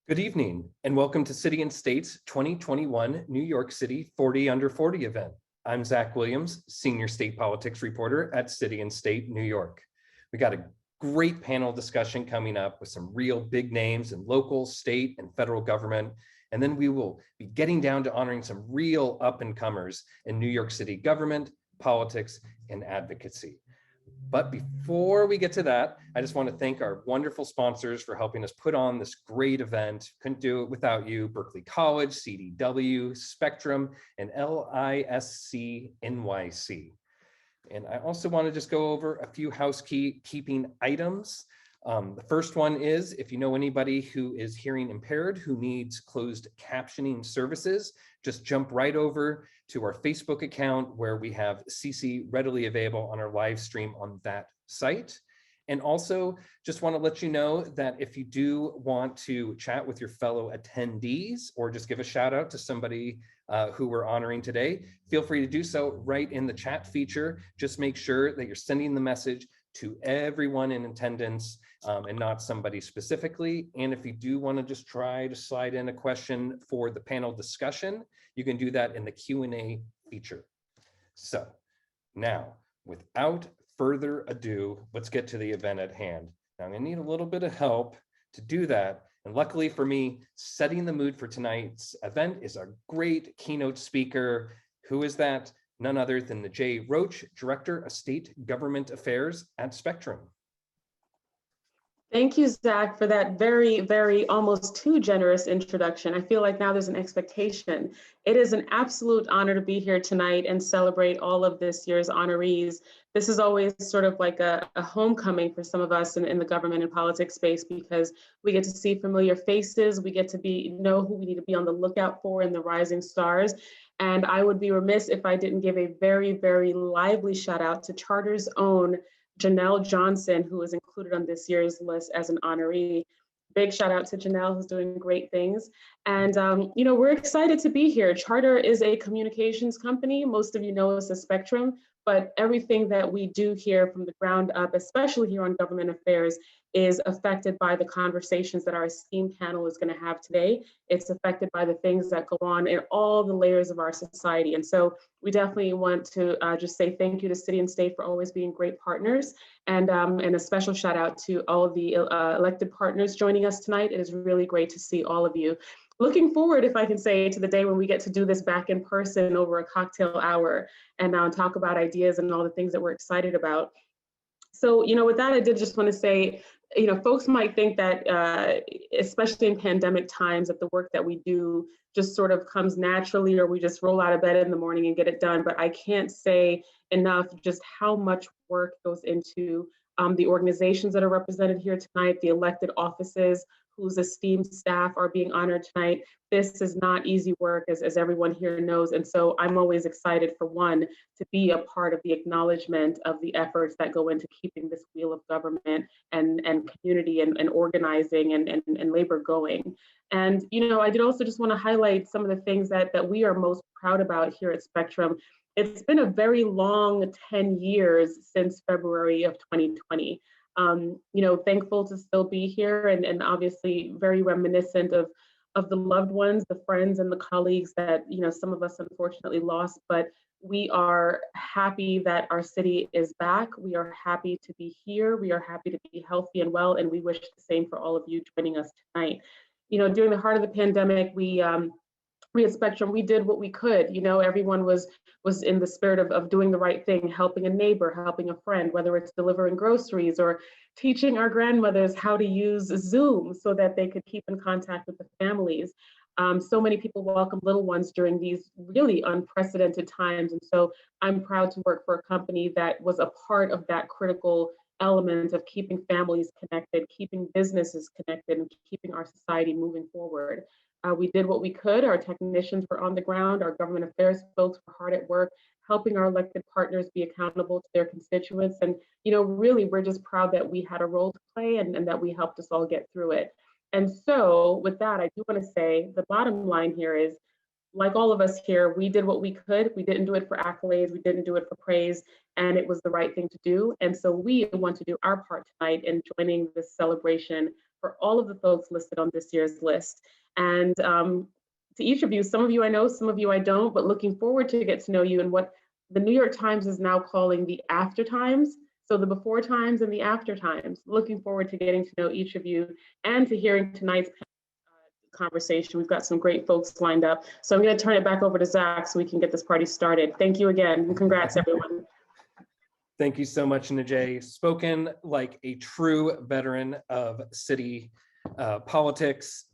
Good evening and welcome to City and State's 2021 New York City 40 Under 40 event. I'm Zach Williams, Senior State Politics Reporter at City and State, New York. We got a great panel discussion coming up with some real big names in local, state, and federal government. And then we will be getting down to honoring some real up-and-comers in New York City government, politics, and advocacy. But before we get to that, I just want to thank our wonderful sponsors for helping us put on this great event. Couldn't do it without you: Berkeley College, CDW, Spectrum, and LISC NYC. And I also want to just go over a few housekeeping items. The first one is, if you know anybody who is hearing impaired who needs closed captioning services, just jump right over to our Facebook account where we have CC readily available on our live stream on that site. And also just want to let you know that if you do want to chat with your fellow attendees or just give a shout out to somebody who we're honoring today, feel free to do so right in the chat feature. Just make sure that you're sending the message to everyone in attendance and not somebody specifically. And if you do want to just try to slide in a question for the panel discussion, you can do that in the Q&A feature. So now, without further ado, let's get to the event at hand. Now I'm gonna need a little bit of help to do that. And luckily for me, setting the mood for tonight's event is a great keynote speaker. Who is that? None other than the J. Roach, Director of State Government Affairs at Spectrum. Thank you, Zach, for that very almost too generous introduction. I feel like now there's an expectation. It is an absolute honor to be here tonight and celebrate all of this year's honorees. This is always sort of like a homecoming for some of us in the government and politics space, because we get to see familiar faces. We get to know who we need to be on the lookout for in the rising stars. And I would be remiss if I didn't give a very lively shout out to Charter's own Janelle Johnson, who is included on this year's list as an honoree. Big shout out to Janelle, who's doing great things. And, we're excited to be here. Charter is a communications company. Most of you know us as Spectrum, but everything that we do here from the ground up, especially here on government affairs, is affected by the conversations that our esteemed panel is going to have today. It's affected by the things that go on in all the layers of our society. And so we definitely want to just say thank you to City and State for always being great partners. And a special shout out to all of the elected partners joining us tonight. It is really great to see all of you. Looking forward, if I can say, to the day when we get to do this back in person over a cocktail hour and talk about ideas and all the things that we're excited about. So, with that, I did just want to say, folks might think that, especially in pandemic times, that the work that we do just sort of comes naturally, or we just roll out of bed in the morning and get it done. But I can't say enough just how much work goes into the organizations that are represented here tonight, the elected offices, whose esteemed staff are being honored tonight. This is not easy work, as everyone here knows. And so I'm always excited, for one, to be a part of the acknowledgement of the efforts that go into keeping this wheel of government and community and organizing and labor going. And, I did also just want to highlight some of the things that we are most proud about here at Spectrum. It's been a very long 10 years since February of 2020. Thankful to still be here, and obviously very reminiscent of the loved ones, the friends and the colleagues that, some of us unfortunately lost, but we are happy that our city is back. We are happy to be here. We are happy to be healthy and well, and we wish the same for all of you joining us tonight. During the heart of the pandemic, we at Spectrum, we did what we could. Everyone was in the spirit of doing the right thing, helping a neighbor, helping a friend, whether it's delivering groceries or teaching our grandmothers how to use Zoom so that they could keep in contact with the families. So many people welcome little ones during these really unprecedented times. And so I'm proud to work for a company that was a part of that critical element of keeping families connected, keeping businesses connected, and keeping our society moving forward. We did what we could. Our technicians were on the ground. Our government affairs folks were hard at work, helping our elected partners be accountable to their constituents. And, really, we're just proud that we had a role to play and that we helped us all get through it. And so with that, I do want to say the bottom line here is, like all of us here, we did what we could. We didn't do it for accolades. We didn't do it for praise. And it was the right thing to do. And so we want to do our part tonight in joining this celebration for all of the folks listed on this year's list. And to each of you, some of you I know, some of you I don't, but looking forward to get to know you and what the New York Times is now calling the after times. So the before times and the after times. Looking forward to getting to know each of you and to hearing tonight's conversation. We've got some great folks lined up. So I'm going to turn it back over to Zach so we can get this party started. Thank you again, and congrats, everyone. Thank you so much, Najee. Spoken like a true veteran of city politics.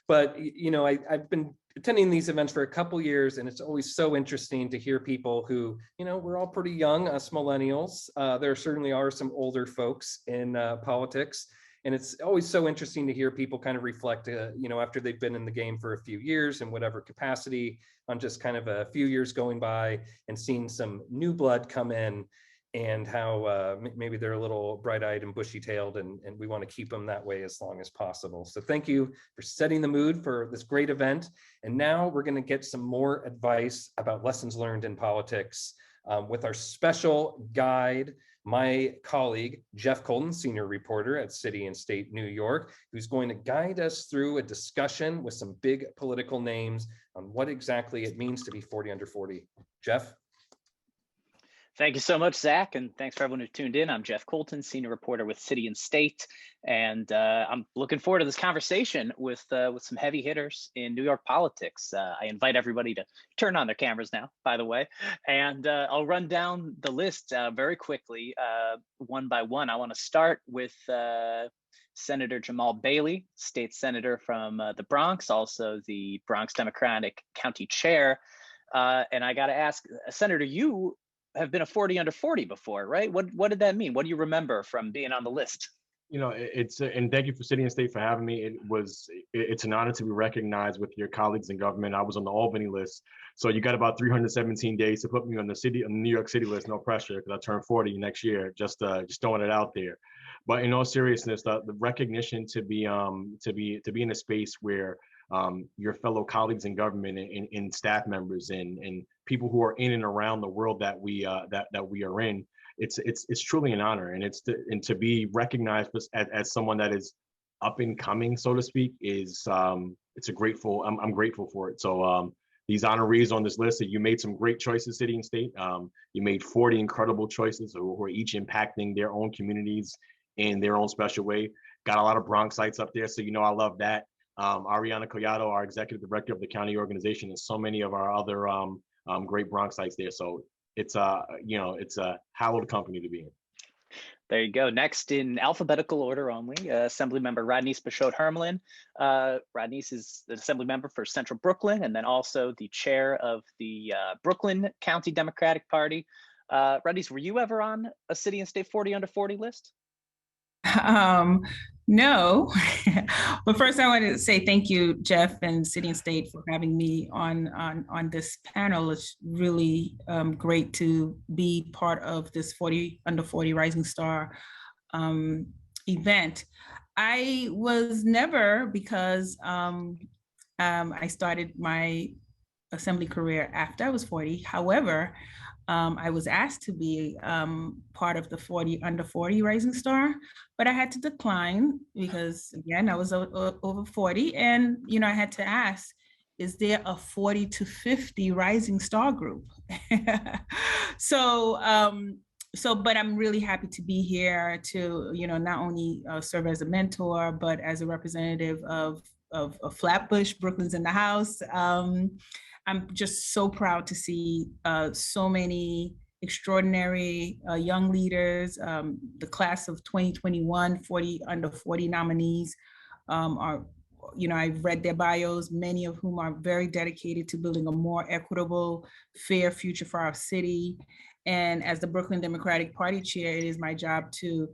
But, you know, I've been attending these events for a couple years, and it's always so interesting to hear people who, you know, we're all pretty young, us millennials. There certainly are some older folks in politics. And it's always so interesting to hear people kind of reflect, you know, after they've been in the game for a few years in whatever capacity, on just kind of a few years going by and seeing some new blood come in, and how maybe they're a little bright-eyed and bushy-tailed, and we want to keep them that way as long as possible. So thank you for setting the mood for this great event. And now we're going to get some more advice about lessons learned in politics with our special guide, my colleague, Jeff Colton, senior reporter at City and State New York, who's going to guide us through a discussion with some big political names on what exactly it means to be 40 under 40. Jeff? Thank you so much, Zach, and thanks for everyone who tuned in. I'm Jeff Colton, senior reporter with City and State, and I'm looking forward to this conversation with some heavy hitters in New York politics. I invite everybody to turn on their cameras now, by the way, and I'll run down the list very quickly, one by one. I want to start with Senator Jamal Bailey, state senator from the Bronx, also the Bronx Democratic County Chair. And I got to ask, Senator, you have been a 40 under 40 before, right? What did that mean? What do you remember from being on the list? You know, it's and thank you for City and State for having me. It's an honor to be recognized with your colleagues in government. I was on the Albany list, so you got about 317 days to put me on the New York City list. No pressure, because I turn 40 next year. Just throwing it out there. But in all seriousness, the recognition to be in a space where your fellow colleagues in government and staff members and people who are in and around the world that we are in, it's truly an honor, and to be recognized as someone that is up and coming, so to speak, is I'm grateful for it. So these honorees on this list, you made some great choices, City and State. You made 40 incredible choices who are each impacting their own communities in their own special way. Got a lot of Bronxites up there, so you know I love that. Ariana Colado, our executive director of the county organization, and so many of our other great Bronxites there. So it's a hallowed company to be in. There you go. Next, in alphabetical order only, Assemblymember Rodneyce Pashot-Hermelin. Rodneyce is the Assembly member for Central Brooklyn, and then also the chair of the Brooklyn County Democratic Party. Rodneyce, were you ever on a City and State 40 under 40 list? No, but first I wanted to say thank you, Jeff and City and State, for having me on this panel. It's really great to be part of this 40 under 40 Rising Star event. I was never, because I started my assembly career after I was 40. However, I was asked to be part of the 40 under 40 Rising Star, but I had to decline because, again, I was over 40, and I had to ask, is there a 40 to 50 Rising Star group? But I'm really happy to be here to, not only serve as a mentor, but as a representative of Flatbush. Brooklyn's in the house. I'm just so proud to see so many extraordinary young leaders. The class of 2021 40 under 40 nominees are, I've read their bios, many of whom are very dedicated to building a more equitable, fair future for our city. And as the Brooklyn Democratic Party chair, it is my job to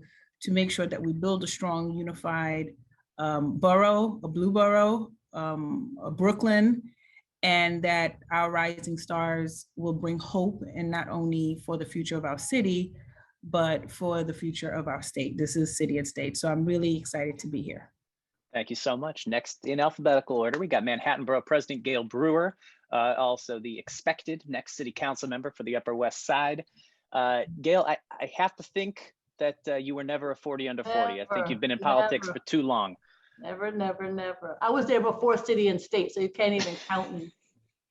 make sure that we build a strong, unified borough, a blue borough, a Brooklyn, and that our rising stars will bring hope, and not only for the future of our city, but for the future of our state. This is City and State, so I'm really excited to be here. Thank you so much. Next, in alphabetical order, we got Manhattan Borough President Gail Brewer, also the expected next city council member for the Upper West Side. Gail, I have to think that you were never a 40 under 40. I think you've been in Never, politics for too long. Never, never, never. I was there before City and State, so you can't even count me.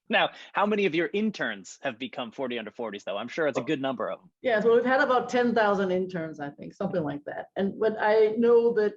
Now, how many of your interns have become 40 under 40s, though? I'm sure it's a good number of them. Yeah, so we've had about 10,000 interns, I think, something like that. And but I know that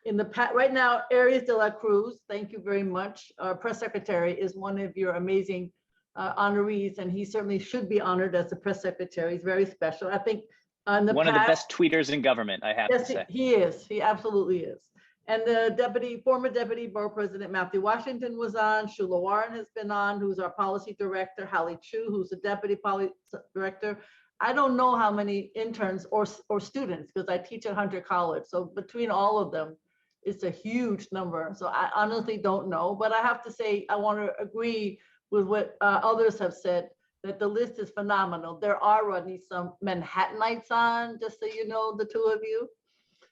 in the past, right now, Arias de la Cruz, thank you very much. Our press secretary is one of your amazing honorees, and he certainly should be honored as the press secretary. He's very special. I think in the One past, of the best tweeters in government, I have to yes, say. he is. He absolutely is. And the former deputy borough president, Matthew Washington, was on. Shula Warren has been on, who's our policy director. Hallie Chu, who's the deputy policy director. I don't know how many interns or students, because I teach at Hunter College. So between all of them, it's a huge number. So I honestly don't know. But I have to say, I want to agree with what others have said, that the list is phenomenal. There are, Rodney, some Manhattanites on, just so you know, the two of you.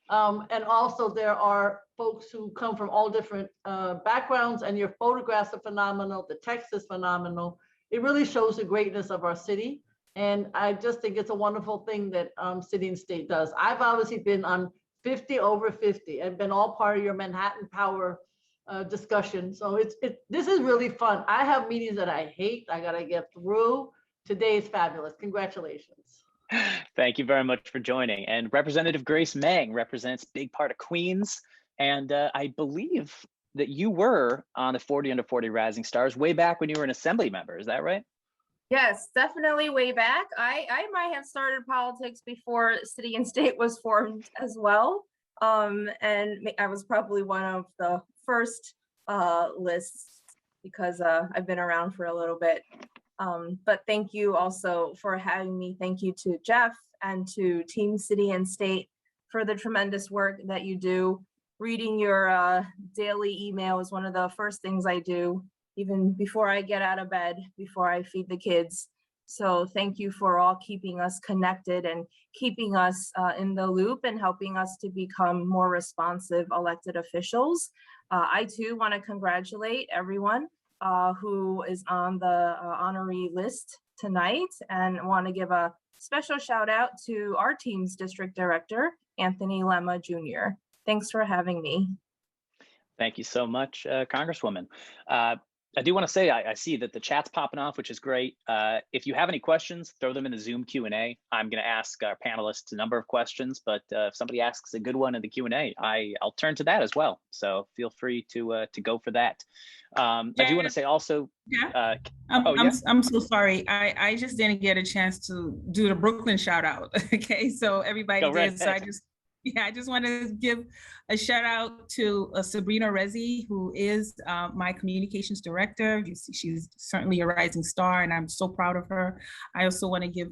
And also there are folks who come from all different backgrounds, and your photographs are phenomenal. The text is phenomenal. It really shows the greatness of our city. And I just think it's a wonderful thing that City and State does. I've obviously been on 50 over 50 and been all part of your Manhattan Power discussion. So this is really fun. I have meetings that I hate, I gotta get through. Today is fabulous. Congratulations. Thank you very much for joining. And Representative Grace Mang represents big part of Queens. And I believe that you were on the 40 under 40 Rising Stars way back when you were an assembly member. Is that right? Yes, definitely way back. I might have started politics before City and State was formed as well. And I was probably one of the first lists, because I've been around for a little bit. But thank you also for having me. Thank you to Jeff and to Team City and State for the tremendous work that you do. Reading your daily email is one of the first things I do, even before I get out of bed, before I feed the kids. So thank you for all keeping us connected and keeping us in the loop and helping us to become more responsive elected officials. I too want to congratulate everyone who is on the honoree list tonight, and want to give a special shout out to our team's district director, Anthony Lemma Jr. Thanks for having me. Thank you so much, Congresswoman. I do want to say I see that the chat's popping off, which is great. If you have any questions, throw them in the Zoom Q&A. I'm going to ask our panelists a number of questions, but if somebody asks a good one in the Q&A, I'll turn to that as well. So feel free to go for that. I do want to say also. Yeah. I'm so sorry. I just didn't get a chance to do the Brooklyn shout out. Okay, so everybody did. So I just want to give a shout out to Sabrina Rezi, who is my communications director. She's certainly a rising star, and I'm so proud of her. I also want to give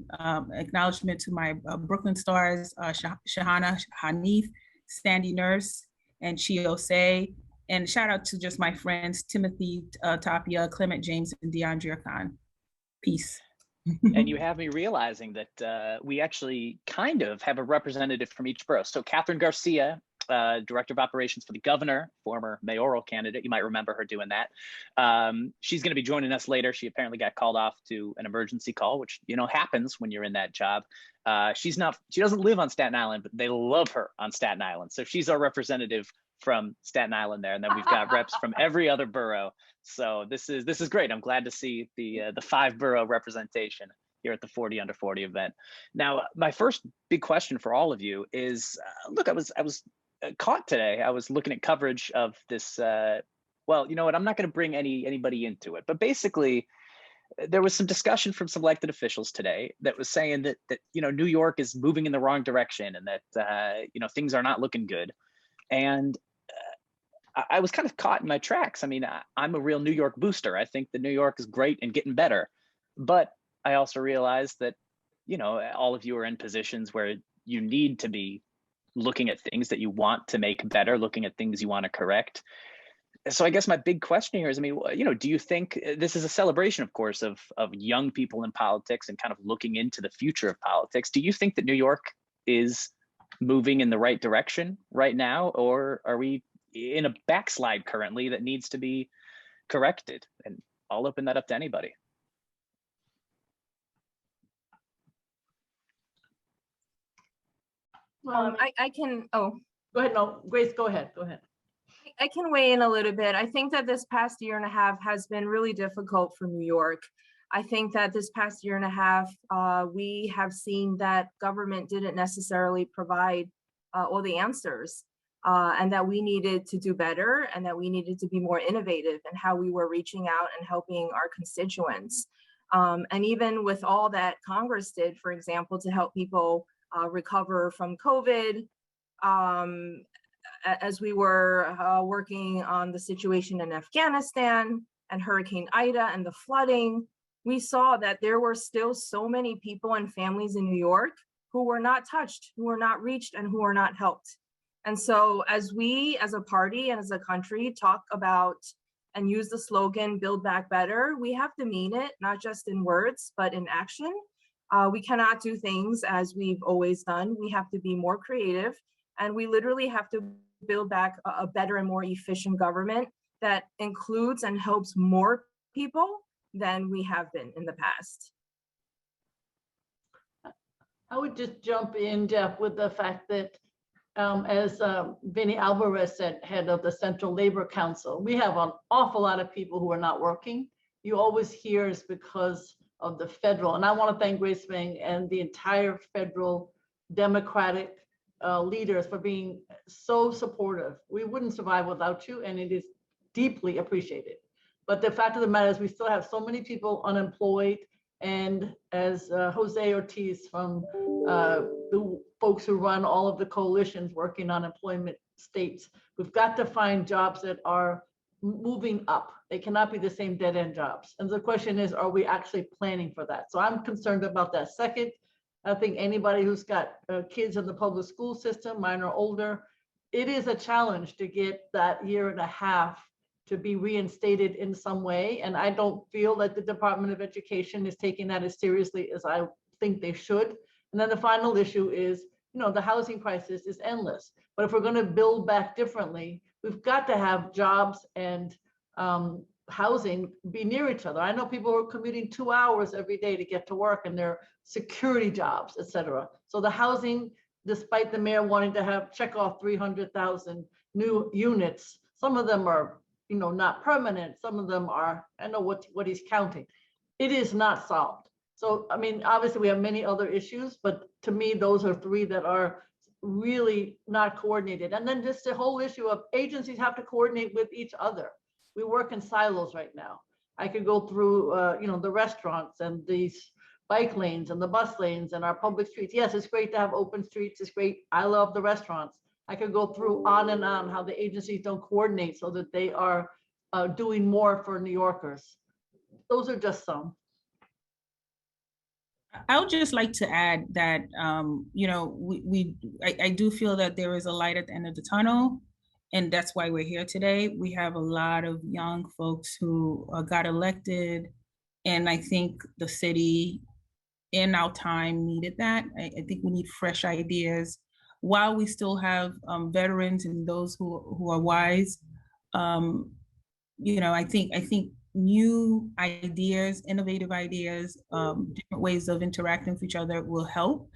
acknowledgement to my Brooklyn stars, Shahana Hanif, Sandy Nurse, and Chio Say. And shout out to just my friends, Timothy Tapia, Clement James, and DeAndrea Khan. Peace. And you have me realizing that we actually kind of have a representative from each borough. So Catherine Garcia, Director of Operations for the Governor, former mayoral candidate. You might remember her doing that. She's going to be joining us later. She apparently got called off to an emergency call, which, you know, happens when you're in that job. She doesn't live on Staten Island, but they love her on Staten Island. So she's our representative from Staten Island there. And then we've got reps from every other borough. So this is great. I'm glad to see the 5 borough representation here at the 40 under 40 event. Now, my first big question for all of you is, look, I was caught today. I was looking at coverage of this. Well, you know what? I'm not going to bring anybody into it, but basically, there was some discussion from some elected officials today that was saying that you know, New York is moving in the wrong direction, and that you know, things are not looking good. And I was kind of caught in my tracks. I mean, I'm a real New York booster. I think that New York is great and getting better. But I also realized that, you know, all of you are in positions where you need to be looking at things that you want to make better, looking at things you want to correct. So I guess my big question here is, I mean, you know, do you think this is a celebration, of course, of young people in politics and kind of looking into the future of politics? Do you think that New York is moving in the right direction right now, or are we in a backslide currently that needs to be corrected? And I'll open that up to anybody. Well, I can, oh, go ahead. No, Grace, go ahead. Go ahead. I can weigh in a little bit. I think that this past year and a half has been really difficult for New York. I think that this past year and a half, we have seen that government didn't necessarily provide all the answers, and that we needed to do better, and that we needed to be more innovative in how we were reaching out and helping our constituents. And even with all that Congress did, for example, to help people recover from COVID, as we were working on the situation in Afghanistan and Hurricane Ida and the flooding, we saw that there were still so many people and families in New York who were not touched, who were not reached, and who were not helped. And so as we as a party and as a country talk about and use the slogan, build back better, we have to mean it, not just in words, but in action. We cannot do things as we've always done. We have to be more creative, and we literally have to build back a better and more efficient government that includes and helps more people than we have been in the past. I would just jump in, Jeff, with the fact that as Vinny Alvarez said, head of the Central Labor Council, we have an awful lot of people who are not working. You always hear it's because of the federal, and I want to thank Grace Mang and the entire federal Democratic leaders for being so supportive. We wouldn't survive without you, and it is deeply appreciated. But the fact of the matter is we still have so many people unemployed, and as Jose Ortiz from the folks who run all of the coalitions working on employment states, we've got to find jobs that are moving up. They cannot be the same dead-end jobs. And the question is, are we actually planning for that? So I'm concerned about that. Second, I think anybody who's got kids in the public school system, mine or older, it is a challenge to get that year and a half to be reinstated in some way. And I don't feel that the Department of Education is taking that as seriously as I think they should. And then the final issue is, the housing crisis is endless. But if we're going to build back differently, we've got to have jobs and housing be near each other. I know people are commuting 2 hours every day to get to work, and they're security jobs, et cetera. So the housing, despite the mayor wanting to check off 300,000 new units, some of them are, not permanent. Some of them are, I know what he's counting. It is not solved. So, I mean, obviously we have many other issues, but to me, those are three that are really not coordinated. And then just the whole issue of agencies have to coordinate with each other. We work in silos right now. I could go through, the restaurants and these bike lanes and the bus lanes and our public streets. Yes, it's great to have open streets. It's great. I love the restaurants. I could go through on and on how the agencies don't coordinate so that they are doing more for New Yorkers. Those are just some. I would just like to add that, I do feel that there is a light at the end of the tunnel, and that's why we're here today. We have a lot of young folks who got elected, and I think the city in our time needed that. I think we need fresh ideas while we still have veterans and those who are wise. I think new ideas, innovative ideas, different ways of interacting with each other will help.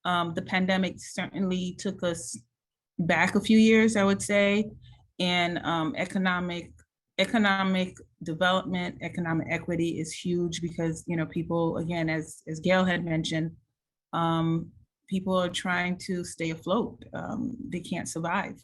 The pandemic certainly took us back a few years, I would say, and economic development, economic equity is huge because, people, again, as Gail had mentioned, people are trying to stay afloat. They can't survive.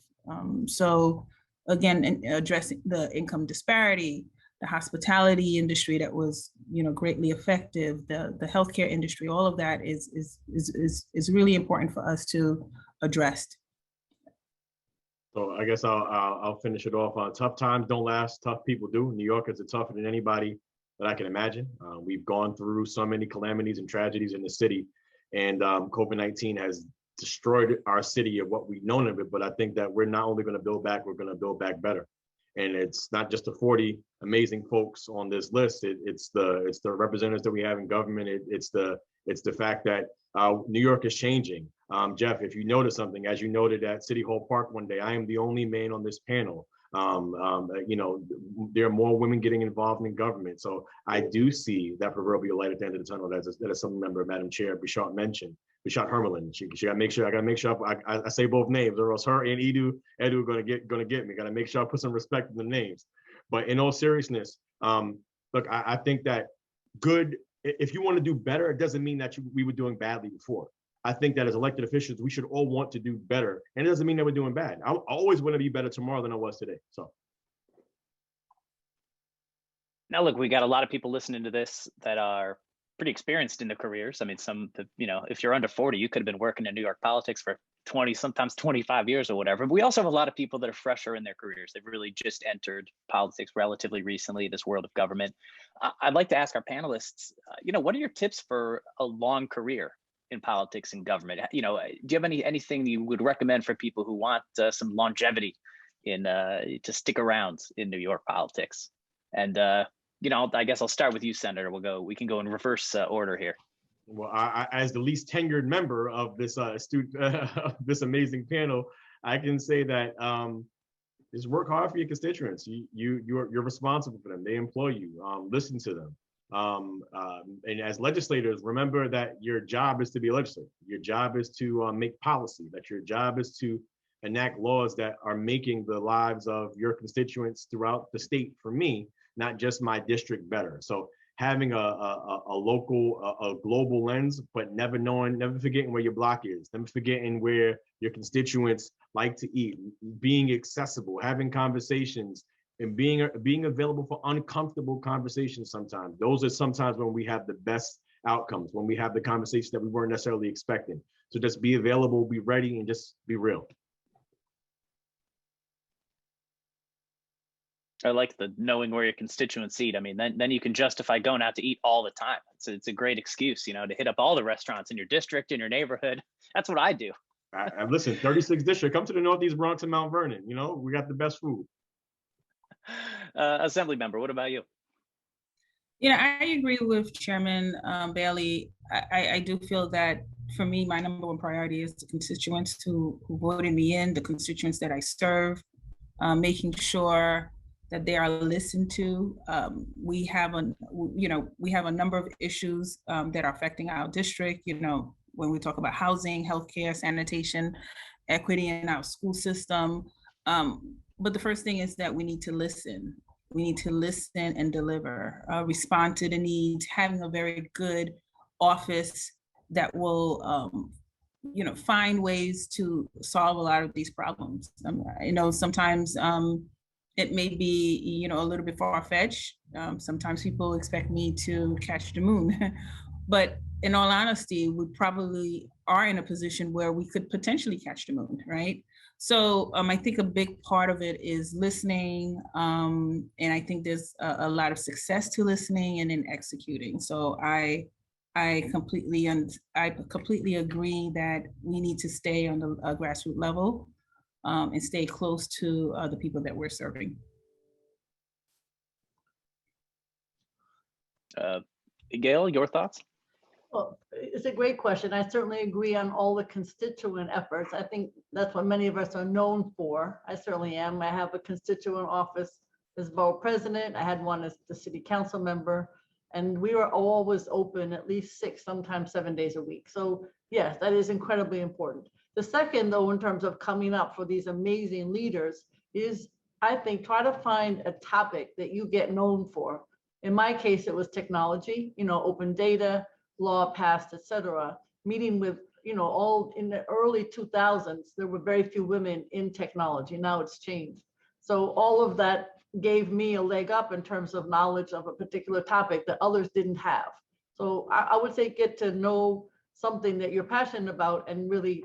So again, addressing the income disparity, the hospitality industry that was, greatly effective, the healthcare industry, all of that is really important for us to address. So I guess I'll finish it off. Tough times don't last, tough people do. New Yorkers are tougher than anybody that I can imagine. We've gone through so many calamities and tragedies in the city, and COVID-19 has destroyed our city of what we've known of it. But I think that we're not only going to build back, we're going to build back better. And it's not just the 40 amazing folks on this list. It's the representatives that we have in government. It's the fact that New York is changing. Jeff, if you notice something, as you noted at City Hall Park one day, I am the only man on this panel You know, there are more women getting involved in government. So I do see that proverbial light at the end of the tunnel that a Assembly Member, Madam Chair Bishart mentioned. Bishart Hermelin. She got to make sure. I got to make sure I say both names, or else her and Edu are gonna get me. Got to make sure I put some respect in the names. But in all seriousness, look, I think that good. If you want to do better, it doesn't mean that we were doing badly before. I think that as elected officials, we should all want to do better. And it doesn't mean that we're doing bad. I always want to be better tomorrow than I was today. So. Now, look, we got a lot of people listening to this that are pretty experienced in their careers. I mean, you know, if you're under 40, you could have been working in New York politics for 20, sometimes 25 years or whatever. But we also have a lot of people that are fresher in their careers. They've really just entered politics relatively recently, this world of government. I'd like to ask our panelists, you know, what are your tips for a long career in politics and government? You know, do you have anything you would recommend for people who want some longevity in to stick around in New York politics? And you know, I guess I'll start with you, Senator. We can go in reverse order here. Well, I as the least tenured member of this this amazing panel, I can say that just work hard for your constituents. You're responsible for them. They employ you. Listen to them. And as legislators, remember that your job is to be a legislator. Your job is to make policy. That your job is to enact laws that are making the lives of your constituents throughout the state, for me, not just my district, better. So having a local, a global lens, but never forgetting where your block is, never forgetting where your constituents like to eat, being accessible, having conversations, and being available for uncomfortable conversations sometimes. Those are sometimes when we have the best outcomes, when we have the conversations that we weren't necessarily expecting. So just be available, be ready, and just be real. I like the knowing where your constituents eat. I mean, then you can justify going out to eat all the time. It's a great excuse, you know, to hit up all the restaurants in your district, in your neighborhood. That's what I do. I listen, 36 district, come to the Northeast Bronx and Mount Vernon. You know, we got the best food. Assembly Member, what about you? You know, I agree with Chairman Bailey. I do feel that for me, my number one priority is the constituents who voted me in, the constituents that I serve, making sure that they are listened to. We have a number of issues that are affecting our district. You know, when we talk about housing, healthcare, sanitation, equity in our school system. But the first thing is that we need to listen. We need to listen and deliver, respond to the needs, having a very good office that will, find ways to solve a lot of these problems. You know, sometimes it may be, a little bit far-fetched. Sometimes people expect me to catch the moon, but in all honesty, we probably are in a position where we could potentially catch the moon, right? So I think a big part of it is listening, and I think there's a lot of success to listening and in executing. So I completely agree that we need to stay on the grassroots level and stay close to the people that we're serving. Gail, your thoughts? Well, it's a great question. I certainly agree on all the constituent efforts. I think that's what many of us are known for. I certainly am. I have a constituent office as borough president. I had one as the city council member, and we were always open at least 6, sometimes 7 days a week. So yes, that is incredibly important. The second, though, in terms of coming up for these amazing leaders is, I think, try to find a topic that you get known for. In my case, it was technology, open data, law passed, et cetera. Meeting with, all in the early 2000s, there were very few women in technology. Now it's changed. So all of that gave me a leg up in terms of knowledge of a particular topic that others didn't have. So I would say get to know something that you're passionate about and really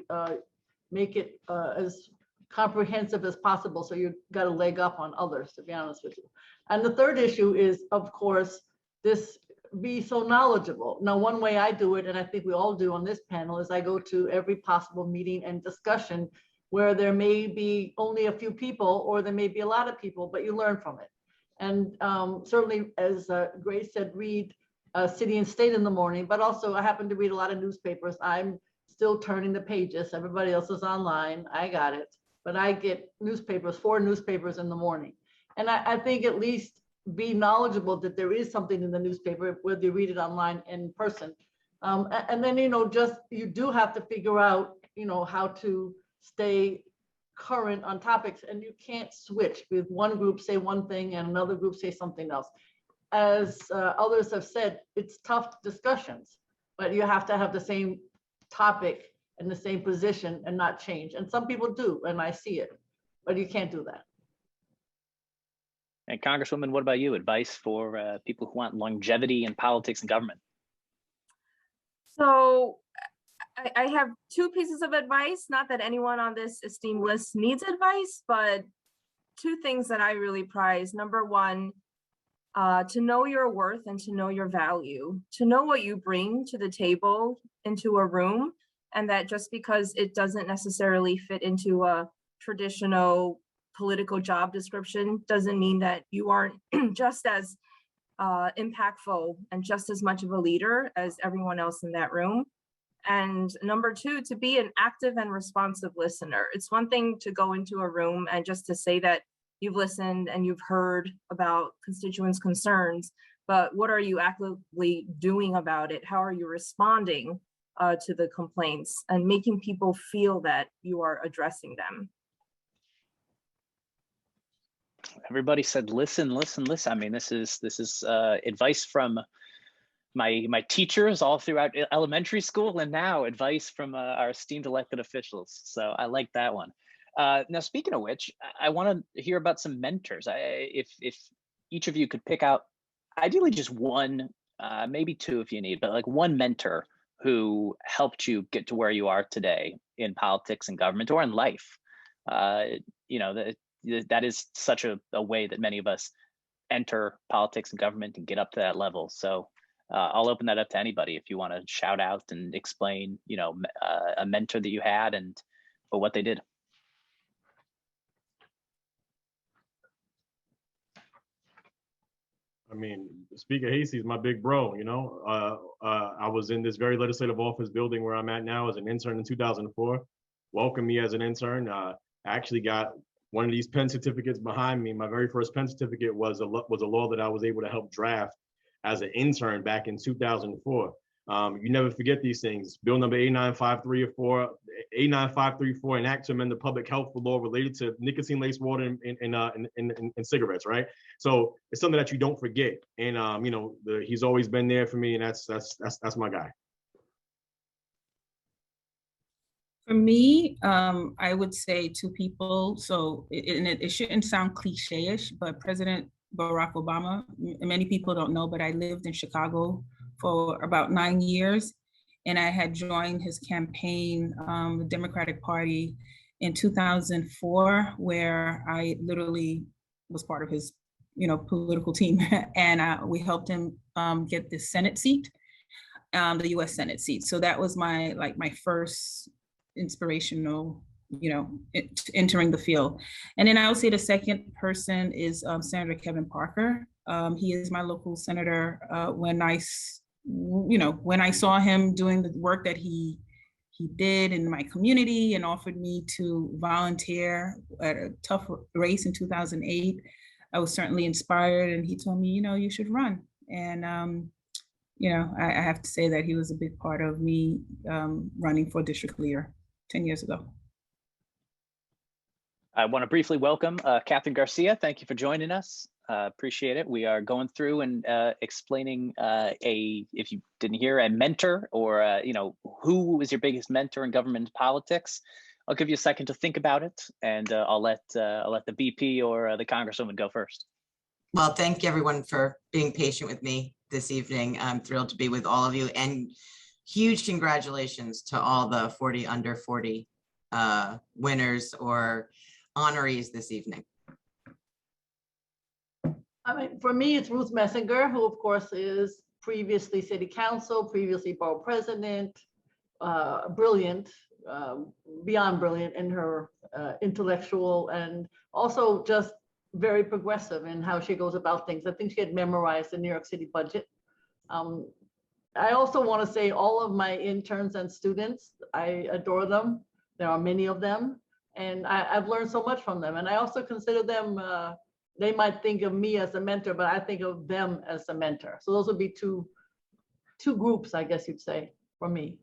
make it as comprehensive as possible. So you've got a leg up on others, to be honest with you. And the third issue is, of course, this be so knowledgeable. Now, one way I do it, and I think we all do on this panel, is I go to every possible meeting and discussion where there may be only a few people or there may be a lot of people, but you learn from it. And certainly, as Grace said, read City and State in the morning, but also I happen to read a lot of newspapers. I'm still turning the pages. Everybody else is online. I got it. but I get newspapers, 4 newspapers in the morning. And I think at least be knowledgeable that there is something in the newspaper, whether you read it online in person. And then, just, you do have to figure out, how to stay current on topics, and you can't switch with one group say one thing and another group say something else. As others have said, it's tough discussions, but you have to have the same topic and the same position and not change. And some people do, and I see it, but you can't do that. And Congresswoman, what about you? Advice for people who want longevity in politics and government? So I have 2 pieces of advice. Not that anyone on this esteemed list needs advice, but 2 things that I really prize. Number 1, to know your worth and to know your value, to know what you bring to the table into a room, and that just because it doesn't necessarily fit into a traditional political job description doesn't mean that you aren't just as impactful and just as much of a leader as everyone else in that room. And number 2, to be an active and responsive listener. It's one thing to go into a room and just to say that you've listened and you've heard about constituents' concerns, but what are you actively doing about it? How are you responding to the complaints and making people feel that you are addressing them? Everybody said, listen, listen, listen. I mean, this is advice from my teachers all throughout elementary school, and now advice from our esteemed elected officials. So I like that one. Now, speaking of which, I want to hear about some mentors. If each of you could pick out, ideally just one, maybe 2 if you need, but like one mentor who helped you get to where you are today in politics and government or in life. That is such a way that many of us enter politics and government and get up to that level. So I'll open that up to anybody if you want to shout out and explain, a mentor that you had or what they did. I mean, Speaker Hasty is my big bro, I was in this very legislative office building where I'm at now as an intern in 2004. Welcomed me as an intern. I actually got one of these pen certificates behind me. My very first pen certificate was a law that I was able to help draft as an intern back in 2004. You never forget these things. Bill number 89534, an act to amend the public health law related to nicotine-laced water in cigarettes, right? So it's something that you don't forget. And he's always been there for me, and that's my guy. For me, I would say 2 people. So it shouldn't sound cliche-ish, but President Barack Obama, many people don't know, but I lived in Chicago for about 9 years, and I had joined his campaign, the Democratic Party, in 2004, where I literally was part of his, political team, and we helped him get the Senate seat, the U.S. Senate seat. So that was my first inspirational, entering the field. And then I would say the second person is Senator Kevin Parker. He is my local senator. When I saw him doing the work that he did in my community and offered me to volunteer at a tough race in 2008, I was certainly inspired. And he told me, you should run. And I have to say that he was a big part of me running for district leader 10 years ago. I want to briefly welcome Catherine Garcia. Thank you for joining us. Appreciate it. We are going through and explaining if you didn't hear, a mentor, or who was your biggest mentor in government and politics. I'll give you a second to think about it, and I'll let the VP or the Congresswoman go first. Well, thank you everyone for being patient with me this evening. I'm thrilled to be with all of you, and huge congratulations to all the 40 under 40 winners or honorees this evening. I mean, for me, it's Ruth Messinger, who of course is previously city council, previously borough president, brilliant, beyond brilliant in her intellectual, and also just very progressive in how she goes about things. I think she had memorized the New York City budget. I also want to say all of my interns and students, I adore them. There are many of them. And I've learned so much from them. And I also consider them, they might think of me as a mentor, but I think of them as a mentor. So those would be two groups, I guess you'd say, for me.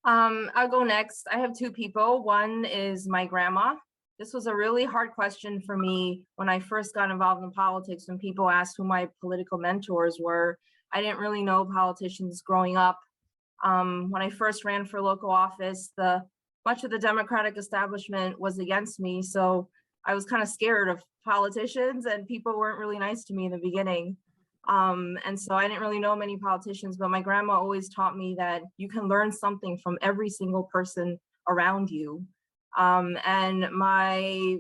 I'll go next. I have two people. One is my grandma. This was a really hard question for me when I first got involved in politics. When people asked who my political mentors were, I didn't really know politicians growing up. When I first ran for local office, much of the Democratic establishment was against me. So I was kind of scared of politicians, and people weren't really nice to me in the beginning. And so I didn't really know many politicians, but my grandma always taught me that you can learn something from every single person around you. And my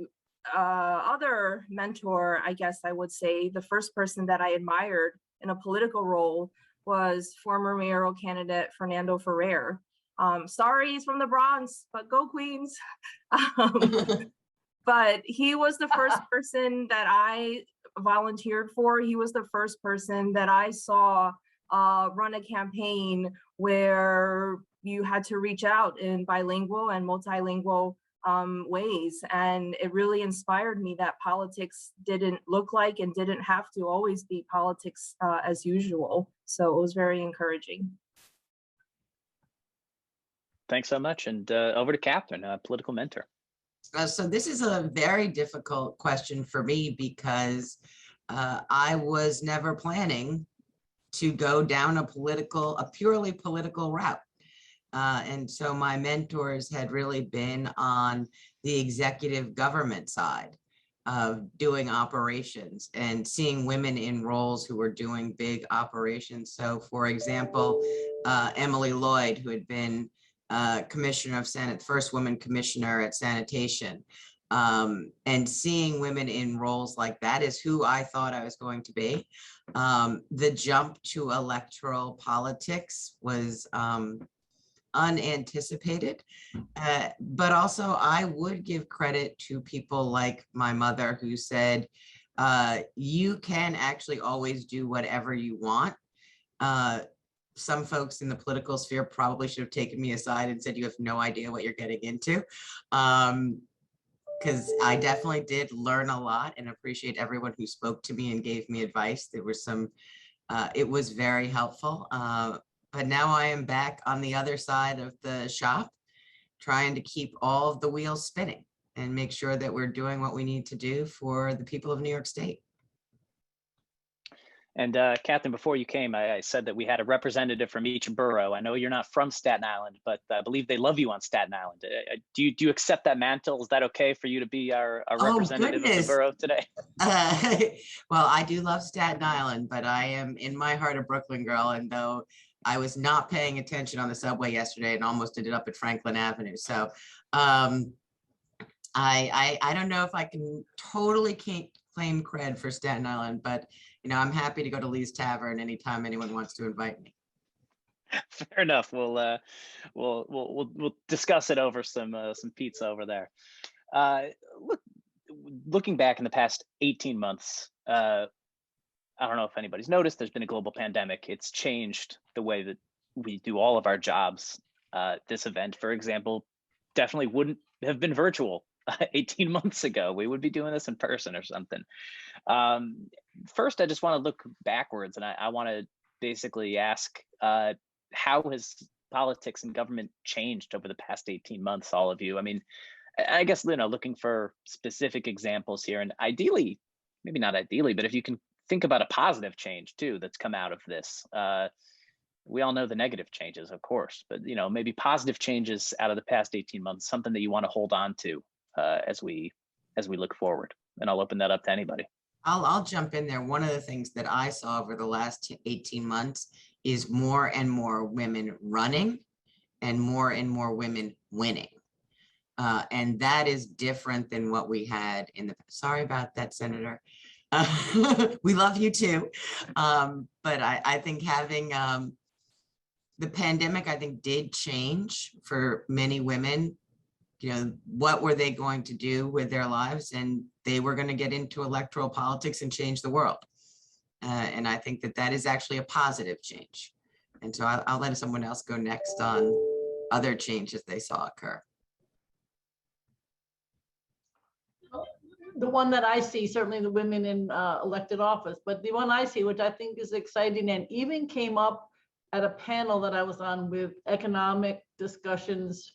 other mentor, I guess I would say, the first person that I admired in a political role was former mayoral candidate Fernando Ferrer. Sorry, he's from the Bronx, but go Queens. But he was the first person that I volunteered for. He was the first person that I saw run a campaign where you had to reach out in bilingual and multilingual ways. And it really inspired me that politics didn't look like and didn't have to always be politics as usual. So it was very encouraging. Thanks so much. And over to Catherine, a political mentor. So this is a very difficult question for me because I was never planning to go down a purely political route. And so my mentors had really been on the executive government side of doing operations and seeing women in roles who were doing big operations. So for example, Emily Lloyd, who had been commissioner of first woman commissioner at sanitation, and seeing women in roles like that is who I thought I was going to be. The jump to electoral politics was unanticipated, but also I would give credit to people like my mother who said, you can actually always do whatever you want. Some folks in the political sphere probably should have taken me aside and said, you have no idea what you're getting into. Because I definitely did learn a lot and appreciate everyone who spoke to me and gave me advice. There were some, it was very helpful. But now I am back on the other side of the shop, trying to keep all of the wheels spinning and make sure that we're doing what we need to do for the people of New York State. And Catherine, before you came, I said that we had a representative from each borough. I know you're not from Staten Island, but I believe they love you on Staten Island. Do you accept that mantle? Is that okay for you to be our representative of the borough today? Well, I do love Staten Island, but I am in my heart a Brooklyn girl. And though I was not paying attention on the subway yesterday and almost ended up at Franklin Avenue. So I don't know if I can totally claim cred for Staten Island, but you know, I'm happy to go to Lee's Tavern anytime anyone wants to invite me. Fair enough. We'll discuss it over some pizza over there. Looking back in the past 18 months, I don't know if anybody's noticed, there's been a global pandemic. It's changed the way that we do all of our jobs. This event, for example, definitely wouldn't have been virtual 18 months ago. We would be doing this in person or something. First, I just want to look backwards, and I want to basically ask, how has politics and government changed over the past 18 months, all of you? I mean, I guess, you know, looking for specific examples here, and ideally, maybe not ideally, but if you can think about a positive change too that's come out of this. We all know the negative changes, of course, but you know, maybe positive changes out of the past 18 months, something that you want to hold on to as we look forward. And I'll open that up to anybody. I'll jump in there. One of the things that I saw over the last 18 months is more and more women running and more women winning. And that is different than what we had in the, sorry about that, Senator. We love you too. But I think having the pandemic, I think, did change for many women. You know, what were they going to do with their lives? And they were going to get into electoral politics and change the world. And I think that that is actually a positive change. And so I'll let someone else go next on other changes they saw occur. the one that I see, certainly the women in elected office, but the one I see, which I think is exciting and even came up at a panel that I was on with economic discussions,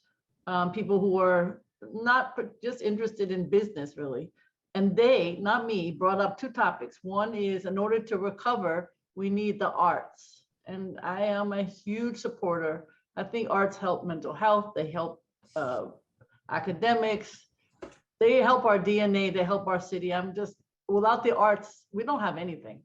people who are not just interested in business really. And they, not me, brought up two topics. One is in order to recover, we need the arts. And I am a huge supporter. I think arts help mental health, they help academics, they help our DNA, they help our city. Without the arts, we don't have anything.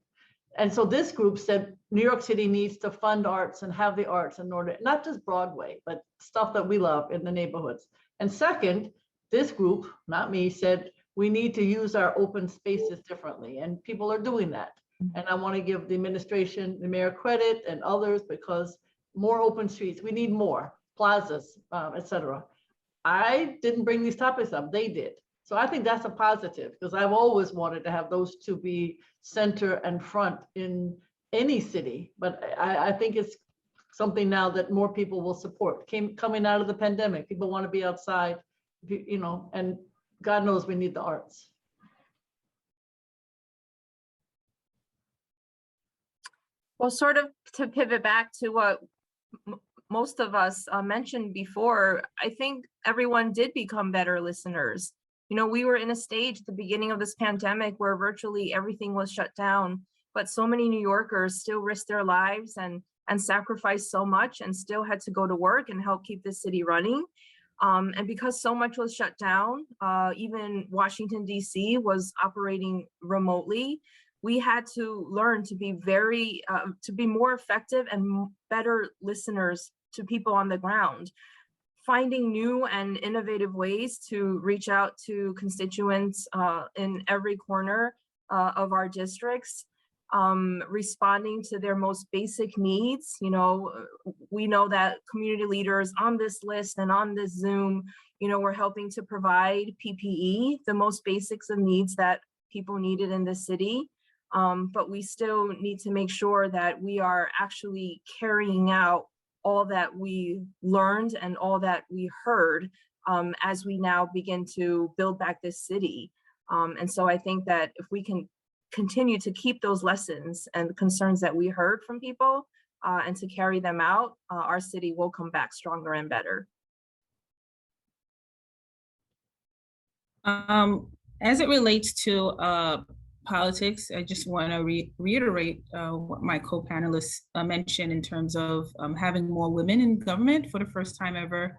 And so this group said New York City needs to fund arts and have the arts in order, not just Broadway, but stuff that we love in the neighborhoods. And second, this group, not me, said we need to use our open spaces differently, and people are doing that. And I want to give the administration, the mayor credit and others, because more open streets, we need more plazas, et cetera. I didn't bring these topics up, they did. So I think that's a positive, because I've always wanted to have those two be center and front in any city. But I think it's something now that more people will support. Coming out of the pandemic, people want to be outside, you know, and God knows we need the arts. Well, sort of to pivot back to what most of us mentioned before, I think everyone did become better listeners. You know, we were in a stage at the beginning of this pandemic where virtually everything was shut down, but so many New Yorkers still risked their lives and sacrificed so much and still had to go to work and help keep the city running. And because so much was shut down, even Washington, D.C. was operating remotely, we had to learn to be to be more effective and better listeners to people on the ground, finding new and innovative ways to reach out to constituents in every corner of our districts, responding to their most basic needs. You know, we know that community leaders on this list and on this Zoom, you know, we're helping to provide PPE, the most basics of needs that people needed in the city. But we still need to make sure that we are actually carrying out all that we learned and all that we heard as we now begin to build back this city. And so I think that if we can continue to keep those lessons and concerns that we heard from people and to carry them out, our city will come back stronger and better. As it relates to politics, I just want to reiterate what my co-panelists mentioned in terms of having more women in government. For the first time ever,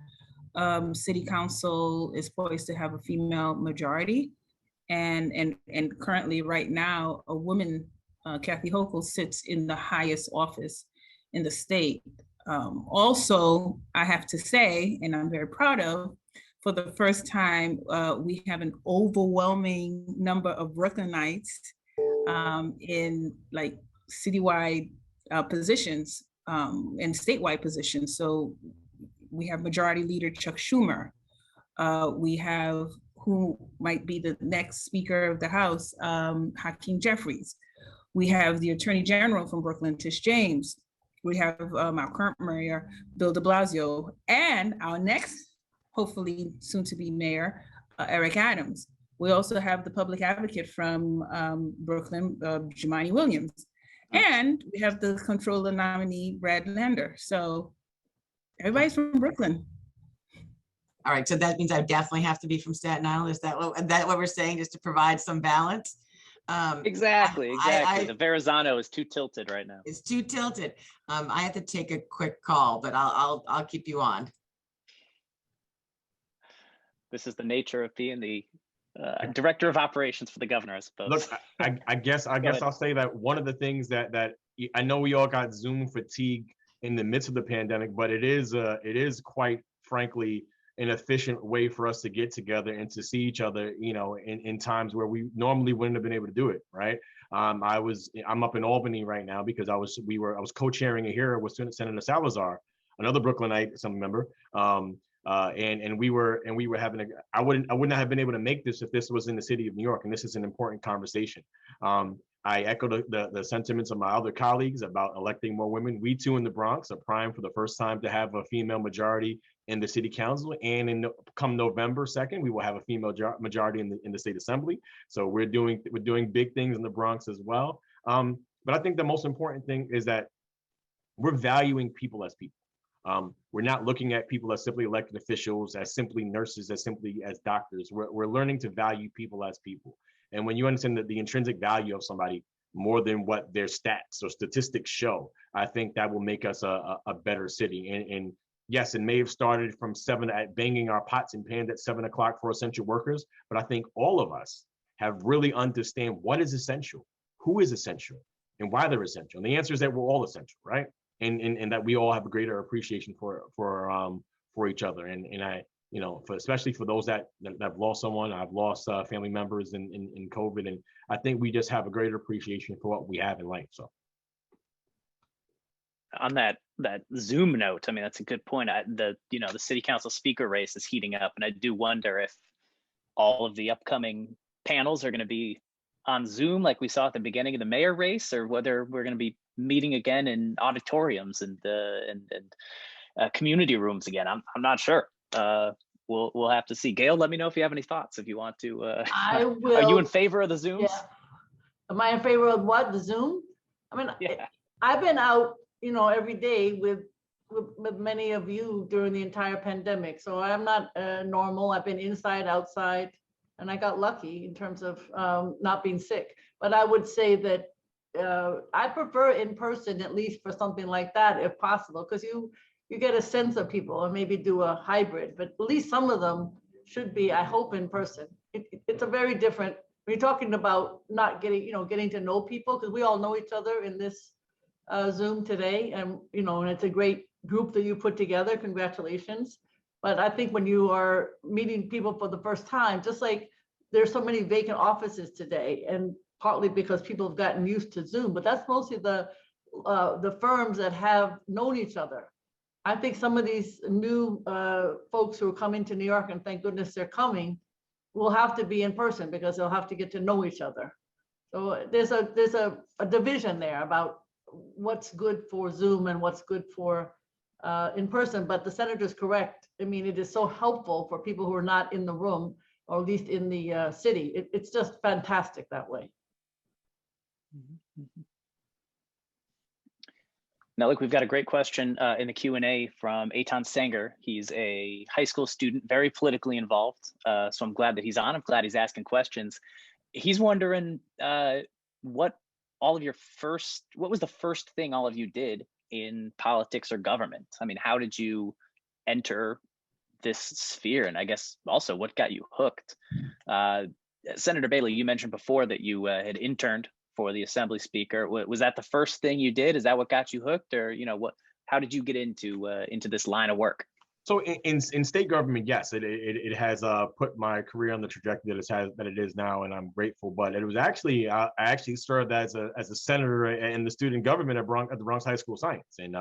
City Council is poised to have a female majority. And currently right now, a woman, Kathy Hochul, sits in the highest office in the state. Also, I have to say, and I'm very proud of, for the first time, we have an overwhelming number of Brooklynites in like citywide positions and statewide positions. So we have Majority Leader Chuck Schumer. We have who might be the next Speaker of the House, Hakeem Jeffries. We have the Attorney General from Brooklyn, Tish James. We have our current mayor, Bill de Blasio, and our next, hopefully soon to be mayor, Eric Adams. We also have the public advocate from Brooklyn, Jumaane Williams. And we have the controller nominee, Brad Lander. So everybody's from Brooklyn. All right, so that means I definitely have to be from Staten Island. Is that what we're saying, just to provide some balance? Exactly. The Verrazano is too tilted right now. It's too tilted. I have to take a quick call, but I'll keep you on. This is the nature of being the director of operations for the governor, I suppose. Look, I guess I'll say that one of the things that I know we all got Zoom fatigue in the midst of the pandemic, but it is quite frankly an efficient way for us to get together and to see each other, you know, in times where we normally wouldn't have been able to do it, right? I'm up in Albany right now because I was co-chairing a hearing with Senator Salazar, another Brooklynite, some member, And we were having I wouldn't have been able to make this if this was in the city of New York, and this is an important conversation. I echo the sentiments of my other colleagues about electing more women. We too in the Bronx are primed for the first time to have a female majority in the city council, and come November 2nd, we will have a female majority in the state assembly. So we're doing big things in the Bronx as well. But I think the most important thing is that we're valuing people as people. We're not looking at people as simply elected officials, as simply nurses, as simply as doctors. We're learning to value people as people. And when you understand that the intrinsic value of somebody more than what their stats or statistics show, I think that will make us a better city. And yes, it may have started from banging our pots and pans at 7 o'clock for essential workers, but I think all of us have really understand what is essential, who is essential, and why they're essential. And the answer is that we're all essential, right? And that we all have a greater appreciation for each other. And I, especially for those that have lost someone, I've lost family members in COVID, and I think we just have a greater appreciation for what we have in life. So, on that Zoom note, I mean, that's a good point. The city council speaker race is heating up, and I do wonder if all of the upcoming panels are going to be on Zoom like we saw at the beginning of the mayor race, or whether we're going to be meeting again in auditoriums and community rooms again. I'm not sure. We'll have to see. Gail, let me know if you have any thoughts. If you want to, I will. Are you in favor of the Zooms? Yeah. Am I in favor of what? The Zoom? I mean, yeah. I've been out, every day with many of you during the entire pandemic. So I'm not normal. I've been inside, outside, and I got lucky in terms of not being sick. But I would say that I prefer in person, at least for something like that, if possible, because you get a sense of people, and maybe do a hybrid, but at least some of them should be, I hope, in person. It's a very different, when you're talking about not getting to know people, because we all know each other in this Zoom today, and and it's a great group that you put together. Congratulations. But I think when you are meeting people for the first time, just like there's so many vacant offices today, and partly because people have gotten used to Zoom, but that's mostly the firms that have known each other. I think some of these new folks who are coming to New York, and thank goodness they're coming, will have to be in person because they'll have to get to know each other. So there's a division there about what's good for Zoom and what's good for in person. But the senator's correct. I mean, it is so helpful for people who are not in the room, or at least in the city. It's just fantastic that way. Now, look, we've got a great question in the Q&A from Eitan Sanger. He's a high school student, very politically involved. So I'm glad that he's on. I'm glad he's asking questions. He's wondering what was the first thing all of you did in politics or government? I mean, how did you enter this sphere? And I guess also what got you hooked? Senator Bailey, you mentioned before that you had interned for the Assembly Speaker. Was that the first thing you did? Is that what got you hooked, or how did you get into this line of work? So in state government, yes, it has put my career on the trajectory that it is now, and I'm grateful. But it was actually I actually served as a senator in the student government at the Bronx High School of Science, and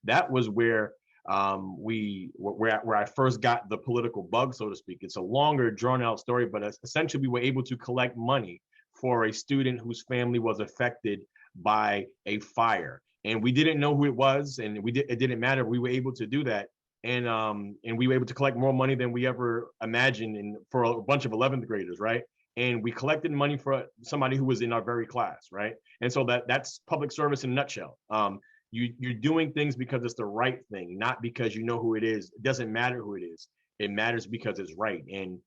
that was where where I first got the political bug, so to speak. It's a longer, drawn out story, but essentially we were able to collect money for a student whose family was affected by a fire, and we didn't know who it was, and it didn't matter. We were able to do that, and we were able to collect more money than we ever imagined, for a bunch of 11th graders, right? And we collected money for somebody who was in our very class, right? And so that's public service in a nutshell. You're doing things because it's the right thing, not because you know who it is. It doesn't matter who it is. It matters because it's right. And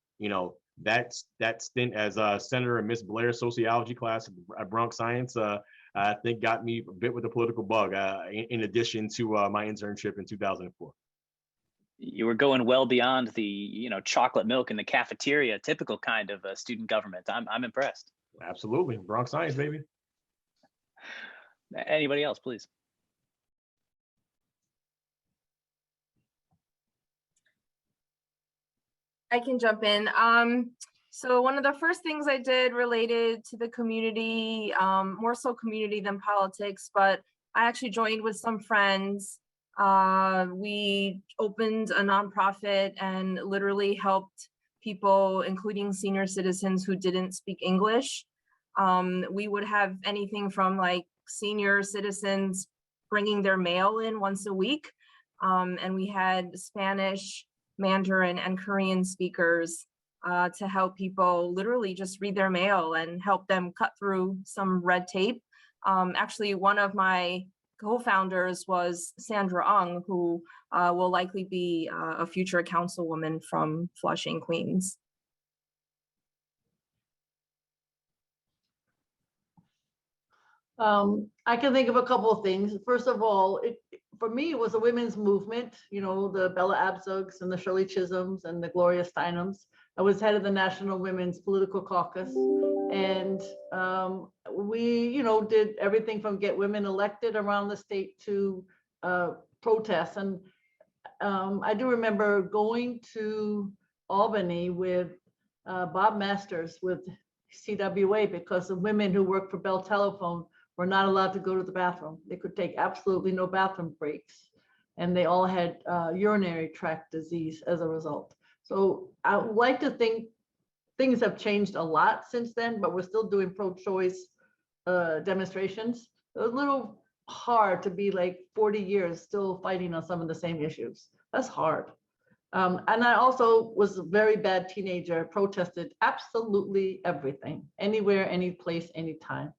that stint as a senator in Miss Blair's sociology class at Bronx Science, I think got me a bit with the political bug, in addition to my internship in 2004. You were going well beyond the chocolate milk in the cafeteria, typical kind of student government. I'm impressed. Absolutely, Bronx Science, baby. Anybody else, please? I can jump in. So one of the first things I did related to the community, more so community than politics, but I actually joined with some friends We opened a nonprofit and literally helped people, including senior citizens who didn't speak English. We would have anything from like senior citizens bringing their mail in once a week. And we had Spanish, Mandarin, and Korean speakers to help people literally just read their mail and help them cut through some red tape. Actually, one of my co-founders was Sandra Ung, who will likely be a future councilwoman from Flushing, Queens. I can think of a couple of things. First of all, for me, it was a women's movement, you know, the Bella Abzugs and the Shirley Chisholms and the Gloria Steinems. I was head of the National Women's Political Caucus. And we, you know, did everything from get women elected around the state to protests. And I do remember going to Albany with Bob Masters with CWA because the women who worked for Bell Telephone were not allowed to go to the bathroom. They could take absolutely no bathroom breaks. And they all had urinary tract disease as a result. So I would like to think things have changed a lot since then, but we're still doing pro-choice demonstrations. It was a little hard to be like 40 years still fighting on some of the same issues. That's hard. And I also was a very bad teenager, protested absolutely everything, anywhere, any place, anytime.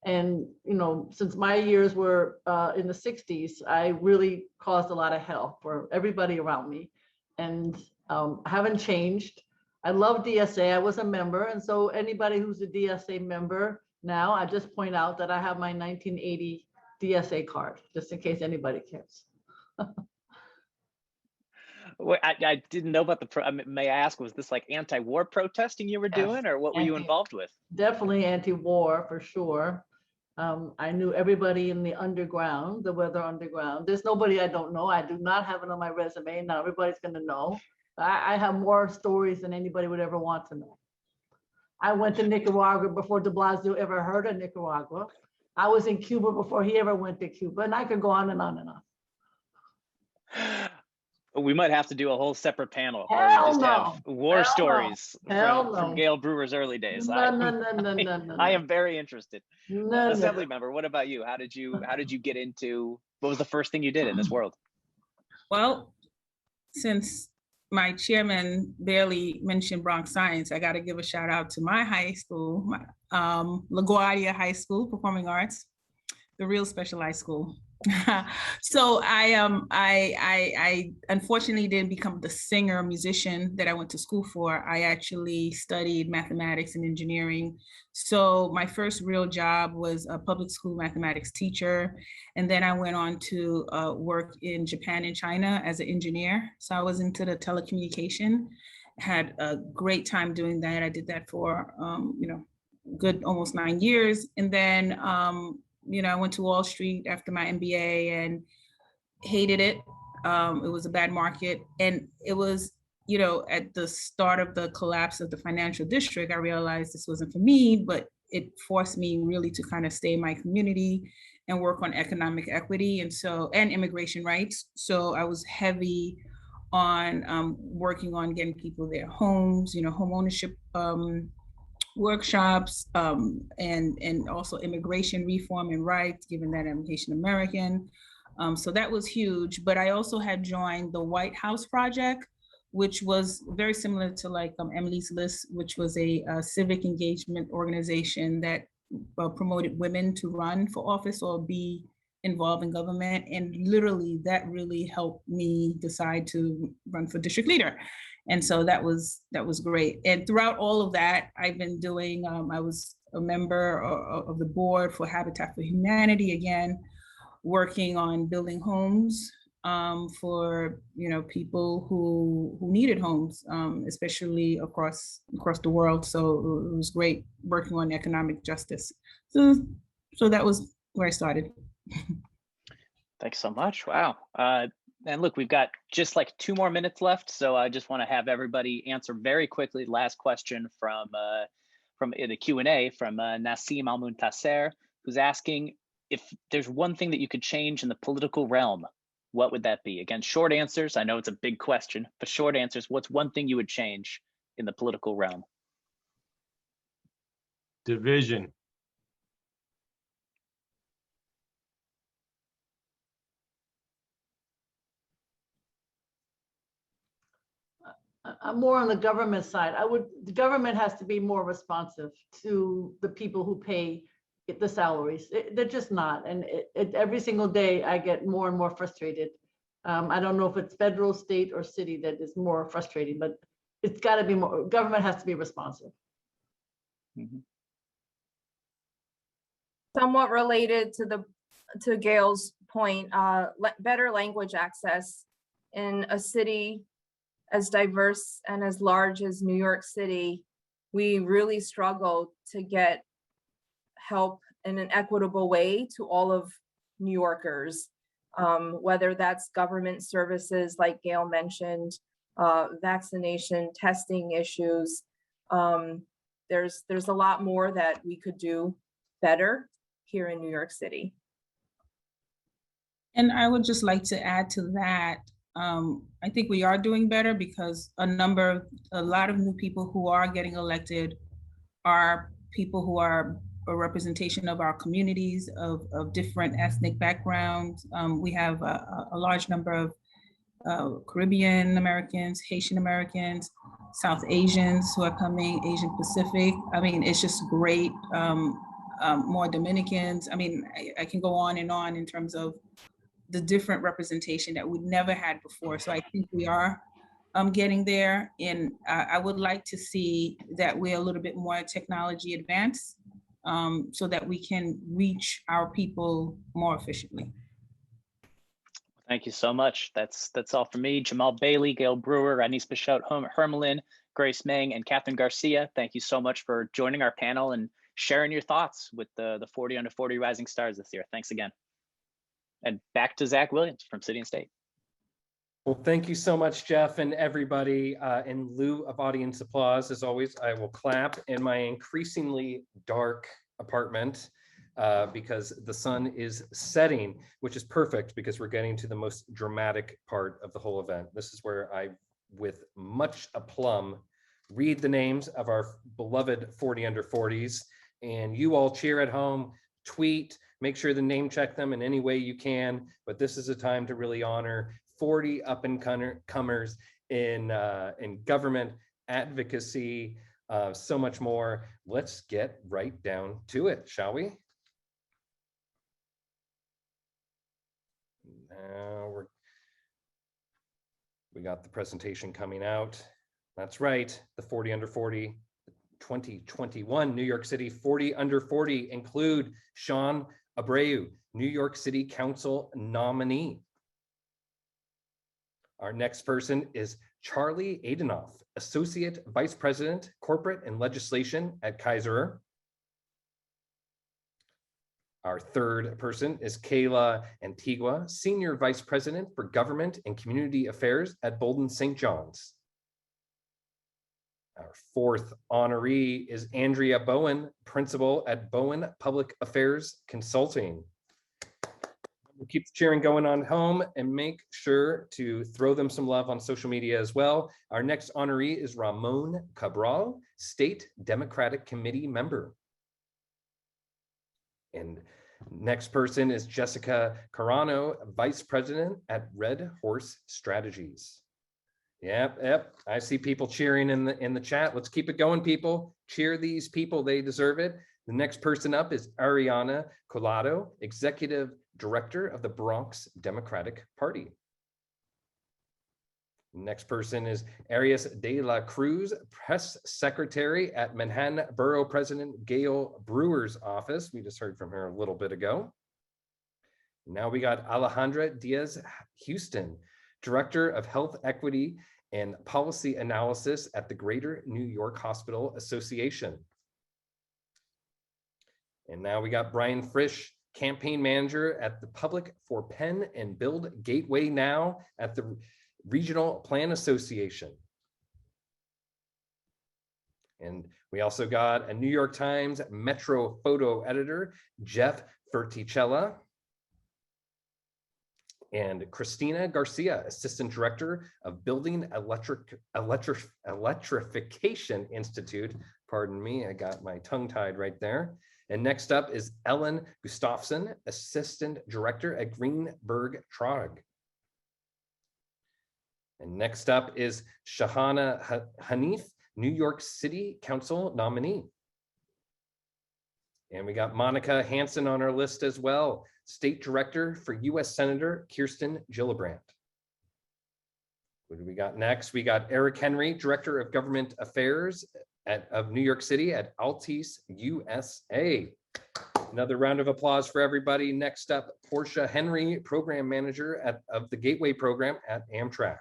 And, you know, since my years were in the 60s, I really caused a lot of hell for everybody around me. And I haven't changed. I love DSA, I was a member. And so anybody who's a DSA member now, I just point out that I have my 1980 DSA card, just in case anybody cares. Well, I didn't know about may I ask, was this like anti-war protesting you were doing, or what were you involved with? Definitely anti-war for sure. I knew everybody in the underground, the Weather Underground. There's nobody I don't know. I do not have it on my resume. Now everybody's gonna know. I have more stories than anybody would ever want to know. I went to Nicaragua before de Blasio ever heard of Nicaragua. I was in Cuba before he ever went to Cuba, and I could go on and on and on. We might have to do a whole separate panel where Hell we just no. have war Hell stories no. from Gail Brewer's early days. No. I am very interested. No. Assembly member, what about you? How did you get into, what was the first thing you did in this world? Well, since my chairman Bailey mentioned Bronx Science, I got to give a shout out to my high school, LaGuardia High School, Performing Arts, the real specialized school. So I unfortunately didn't become the singer musician that I went to school for. I actually studied mathematics and engineering. So my first real job was a public school mathematics teacher. And then I went on to work in Japan and China as an engineer. So I was into the telecommunication, had a great time doing that. I did that for, good almost 9 years. And then, I went to Wall Street after my MBA and hated it. It was a bad market. And it was, at the start of the collapse of the financial district, I realized this wasn't for me, but it forced me really to kind of stay in my community and work on economic equity and immigration rights. So I was heavy on working on getting people their homes, home ownership workshops, and also immigration reform and rights, given that I'm Haitian American. So that was huge. But I also had joined the White House Project, which was very similar to like Emily's List, which was a civic engagement organization that promoted women to run for office or be involved in government. And literally that really helped me decide to run for district leader. And so that was great. And throughout all of that, I've been doing, I was a member of the board for Habitat for Humanity, again, working on building homes for people who needed homes, especially across the world. So it was great working on economic justice. So that was where I started. Thanks so much. Wow. And look, we've got just like 2 more minutes left. So I just want to have everybody answer very quickly. Last question from the Q&A from Nassim Al-Muntasser, who's asking if there's one thing that you could change in the political realm, what would that be? Again, short answers. I know it's a big question, but short answers. What's one thing you would change in the political realm? Division. I'm more on the government side. The government has to be more responsive to the people who pay the salaries. They're just not. And every single day I get more and more frustrated. I don't know if it's federal, state, or city that is more frustrating, but it's got to be more, government has to be responsive. Mhm. Somewhat related to Gail's point, better language access in a city as diverse and as large as New York City. We really struggle to get help in an equitable way to all of New Yorkers, whether that's government services like Gail mentioned, vaccination, testing issues. There's a lot more that we could do better here in New York City. And I would just like to add to that, I think we are doing better because a lot of new people who are getting elected are people who are a representation of our communities of different ethnic backgrounds. We have a large number of Caribbean Americans, Haitian Americans, South Asians who are coming, Asian Pacific. I mean, it's just great. More Dominicans. I mean, I can go on in terms of the different representation that we never had before. So I think we are getting there. And I would like to see that we're a little bit more technology advanced so that we can reach our people more efficiently. Thank you so much. That's all for me. Jamal Bailey, Gail Brewer, Anis Bichotte, Hermelin, Grace Mang, and Catherine Garcia. Thank you so much for joining our panel and sharing your thoughts with the 40 Under 40 Rising Stars this year. Thanks again. And back to Zach Williams from City and State. Well, thank you so much, Jeff, and everybody. In lieu of audience applause, as always, I will clap in my increasingly dark apartment because the sun is setting, which is perfect because we're getting to the most dramatic part of the whole event. This is where I, with much aplomb, read the names of our beloved 40 Under 40s, and you all cheer at home, tweet, make sure to name check them in any way you can. But this is a time to really honor 40 up and comers in government, advocacy, so much more. Let's get right down to it, shall we? Now we got the presentation coming out. That's right, the 40 Under 40 2021 New York City 40 Under 40 include Sean Abreu, New York City Council nominee. Our next person is Charlie Adenoff, Associate Vice President, Corporate and Legislation at Kaiser. Our third person is Kayla Antigua, Senior Vice President for Government and Community Affairs at Bolden St. John's. Our fourth honoree is Andrea Bowen, Principal at Bowen Public Affairs Consulting. We'll keep the cheering going on home and make sure to throw them some love on social media as well. Our next honoree is Ramon Cabral, State Democratic Committee member. And next person is Jessica Carano, Vice President at Red Horse Strategies. Yep. I see people cheering in the chat. Let's keep it going, people. Cheer these people, they deserve it. The next person up is Ariana Colado, Executive Director of the Bronx Democratic Party. Next person is Arias de la Cruz, Press Secretary at Manhattan Borough President Gail Brewer's office. We just heard from her a little bit ago. Now we got Alejandra Diaz Houston, Director of Health Equity and Policy Analysis at the Greater New York Hospital Association. And now we got Brian Frisch, Campaign Manager at the Public for Penn and Build Gateway Now at the Regional Plan Association. And we also got a New York Times Metro Photo Editor, Jeff Ferticella. And Christina Garcia, Assistant Director of Building Electrification Institute. Pardon me, I got my tongue tied right there. And next up is Ellen Gustafson, Assistant Director at Greenberg Trog. And next up is Shahana Hanif, New York City Council nominee. And we got Monica Hansen on our list as well, State Director for U.S. Senator Kirsten Gillibrand. What do we got next? We got Eric Henry, Director of Government Affairs of New York City at Altice USA. Another round of applause for everybody. Next up, Portia Henry, Program Manager of the Gateway Program at Amtrak.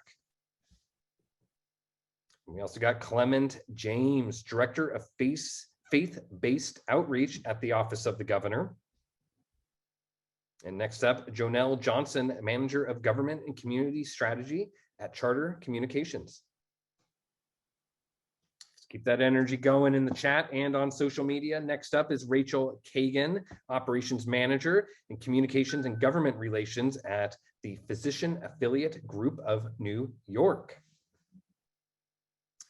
We also got Clement James, Director of Faith-Based Outreach at the Office of the Governor. And next up, Jonelle Johnson, Manager of Government and Community Strategy at Charter Communications. Let's keep that energy going in the chat and on social media. Next up is Rachel Kagan, Operations Manager in Communications and Government Relations at the Physician Affiliate Group of New York.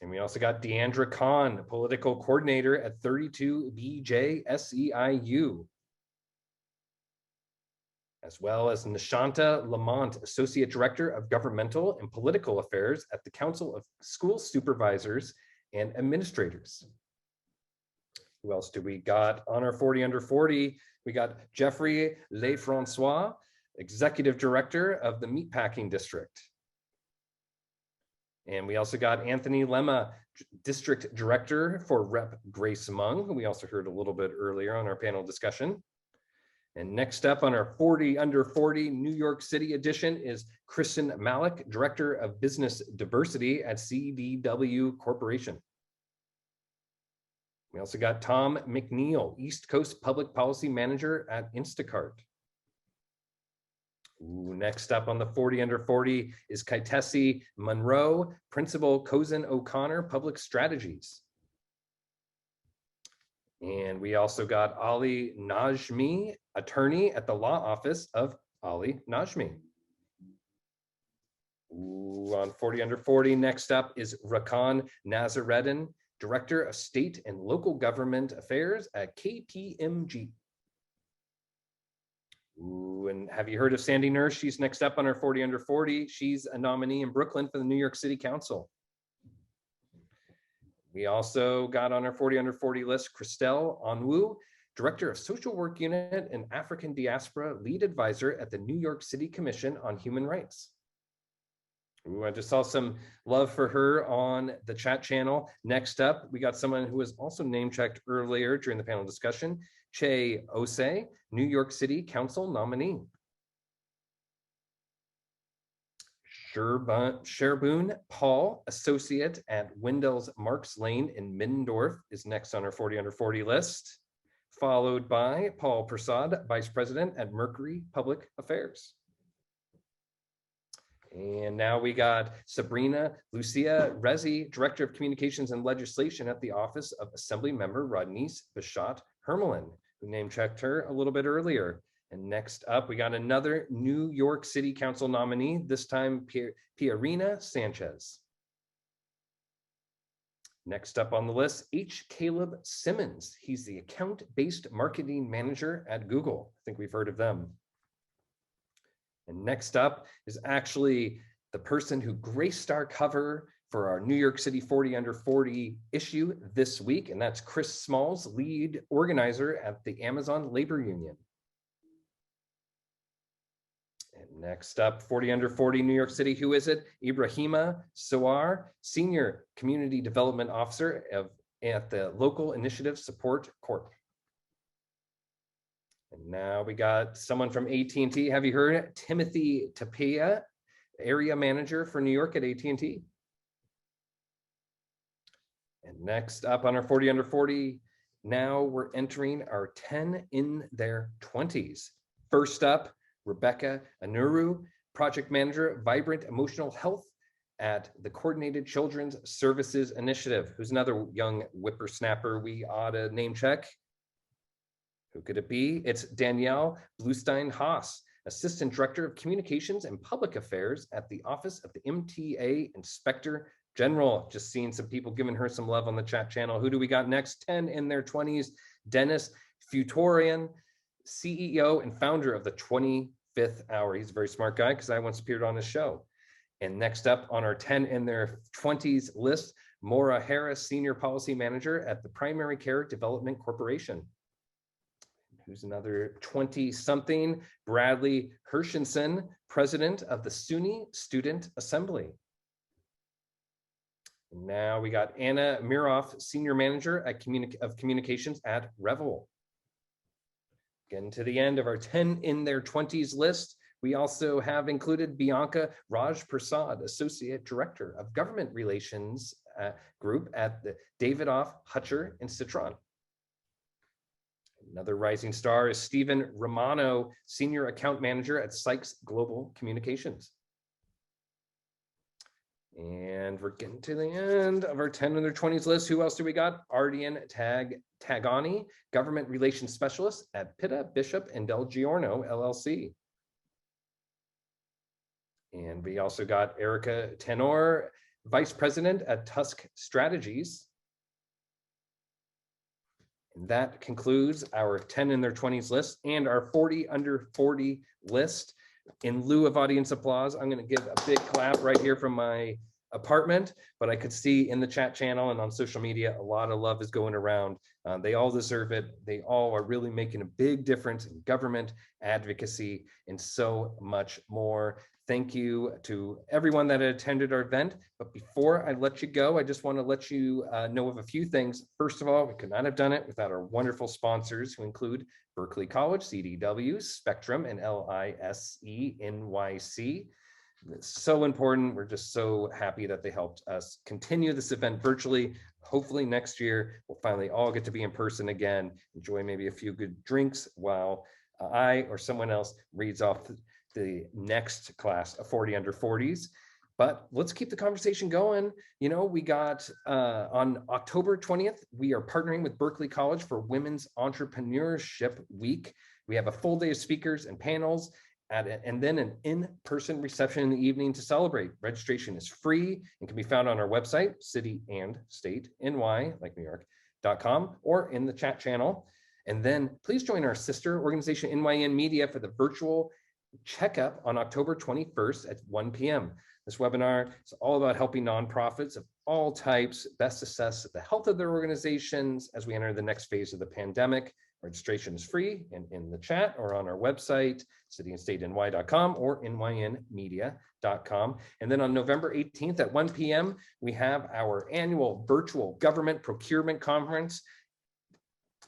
And we also got Deandra Kahn, Political Coordinator at 32BJ SEIU. As well as Nishanta Lamont, Associate Director of Governmental and Political Affairs at the Council of School Supervisors and Administrators. Who else do we got on our 40 under 40? We got Jeffrey Lefrancois, Executive Director of the Meatpacking District. And we also got Anthony Lemma, District Director for Rep. Grace Mung, who we also heard a little bit earlier on our panel discussion. And next up on our 40 under 40 New York City edition is Kristen Malik, Director of Business Diversity at CDW Corporation. We also got Tom McNeil, East Coast Public Policy Manager at Instacart. Next up on the 40 under 40 is Kaitesi Monroe, Principal Cozen O'Connor Public Strategies. And we also got Ali Najmi, Attorney at the Law Office of Ali Najmi. On 40 under 40, next up is Rakan Nazareddin, Director of State and Local Government Affairs at KPMG. And have you heard of Sandy Nurse? She's next up on our 40 under 40. She's a nominee in Brooklyn for the New York City Council. We also got on our 40 under 40 list, Christelle Onwu, Director of Social Work Unit and African Diaspora Lead Advisor at the New York City Commission on Human Rights. I just saw some love for her on the chat channel. Next up, we got someone who was also name checked earlier during the panel discussion, Che Osei, New York City Council nominee. Sherboon Paul, Associate at Wendell's Marks Lane in Middendorf, is next on our 40 under 40 list, followed by Paul Prasad, Vice President at Mercury Public Affairs. And now we got Sabrina Lucia Rezi, Director of Communications and Legislation at the Office of Assembly Member Rodney's Bishat Hermelin, who name checked her a little bit earlier. And next up, we got another New York City Council nominee, this time Pierina Sanchez. Next up on the list, H. Caleb Simmons. He's the account-based marketing manager at Google. I think we've heard of them. And next up is actually the person who graced our cover for our New York City 40 under 40 issue this week, and that's Chris Smalls, lead organizer at the Amazon Labor Union. And next up, 40 under 40 New York City, who is it? Ibrahima Sawar, Senior Community Development Officer at the Local Initiative Support Corp. And now we got someone from AT&T. Have you heard it? Timothy Tapia, Area Manager for New York at AT&T. And next up on our 40 under 40, now we're entering our 10 in their 20s. First up, Rebecca Anuru, Project Manager, Vibrant Emotional Health at the Coordinated Children's Services Initiative. Who's another young whippersnapper we ought to name check? Who could it be? It's Danielle Bluestein-Haas, Assistant Director of Communications and Public Affairs at the Office of the MTA Inspector General. Just seeing some people giving her some love on the chat channel. Who do we got next? 10 in their 20s. Dennis Futorian, CEO and founder of the 25th Hour. He's a very smart guy because I once appeared on his show. And next up on our 10 in their 20s list, Maura Harris, Senior Policy Manager at the Primary Care Development Corporation. Who's another 20-something? Bradley Hershenson, President of the SUNY Student Assembly. Now we got Anna Miroff, Senior Manager at Communications at Revel. Getting to the end of our 10 in their 20s list, we also have included Bianca Raj Prasad, Associate Director of Government Relations Group at the Davidoff, Hutcher, and Citron. Another rising star is Stephen Romano, Senior Account Manager at Sykes Global Communications. And we're getting to the end of our 10 in their 20s list. Who else do we got? Ardian Tagani, Government Relations Specialist at Pitta, Bishop, and Del Giorno, LLC. And we also got Erica Tenor, Vice President at Tusk Strategies. And that concludes our 10 in their 20s list and our 40 under 40 list. In lieu of audience applause, I'm going to give a big clap right here from my apartment, but I could see in the chat channel and on social media, a lot of love is going around. They all deserve it. They all are really making a big difference in government, advocacy, and so much more. Thank you to everyone that attended our event. But before I let you go, I just want to let you know of a few things. First of all, we could not have done it without our wonderful sponsors, who include Berkeley College, CDW, Spectrum, and LISE NYC. It's so important. We're just so happy that they helped us continue this event virtually. Hopefully next year, we'll finally all get to be in person again, enjoy maybe a few good drinks while I or someone else reads off the next class of 40 under 40s. But let's keep the conversation going. You know, we got on October 20th, we are partnering with Berkeley College for Women's Entrepreneurship Week. We have a full day of speakers and panels and then an in-person reception in the evening to celebrate. Registration is free and can be found on our website, city and state, NY, like New York.com, or in the chat channel. And then please join our sister organization, NYN Media, for the virtual checkup on October 21st at 1 p.m. This webinar is all about helping nonprofits of all types best assess the health of their organizations as we enter the next phase of the pandemic. Registration is free and in the chat or on our website, cityandstateny.com or nynmedia.com. And then on November 18th at 1 p.m., we have our annual virtual government procurement conference.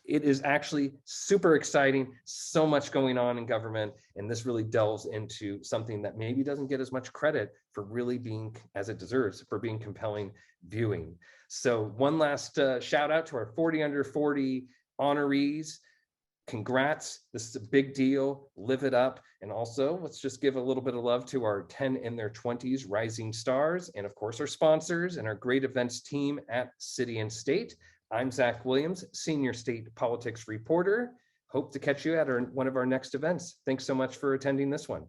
It is actually super exciting, so much going on in government, and this really delves into something that maybe doesn't get as much credit for really being, as it deserves, for being compelling viewing. So one last shout out to our 40 under 40 honorees. Congrats, this is a big deal, live it up. And also let's just give a little bit of love to our 10 in their 20s rising stars, and of course our sponsors and our great events team at City and State. I'm Zach Williams, Senior State Politics Reporter. Hope to catch you at one of our next events. Thanks so much for attending this one.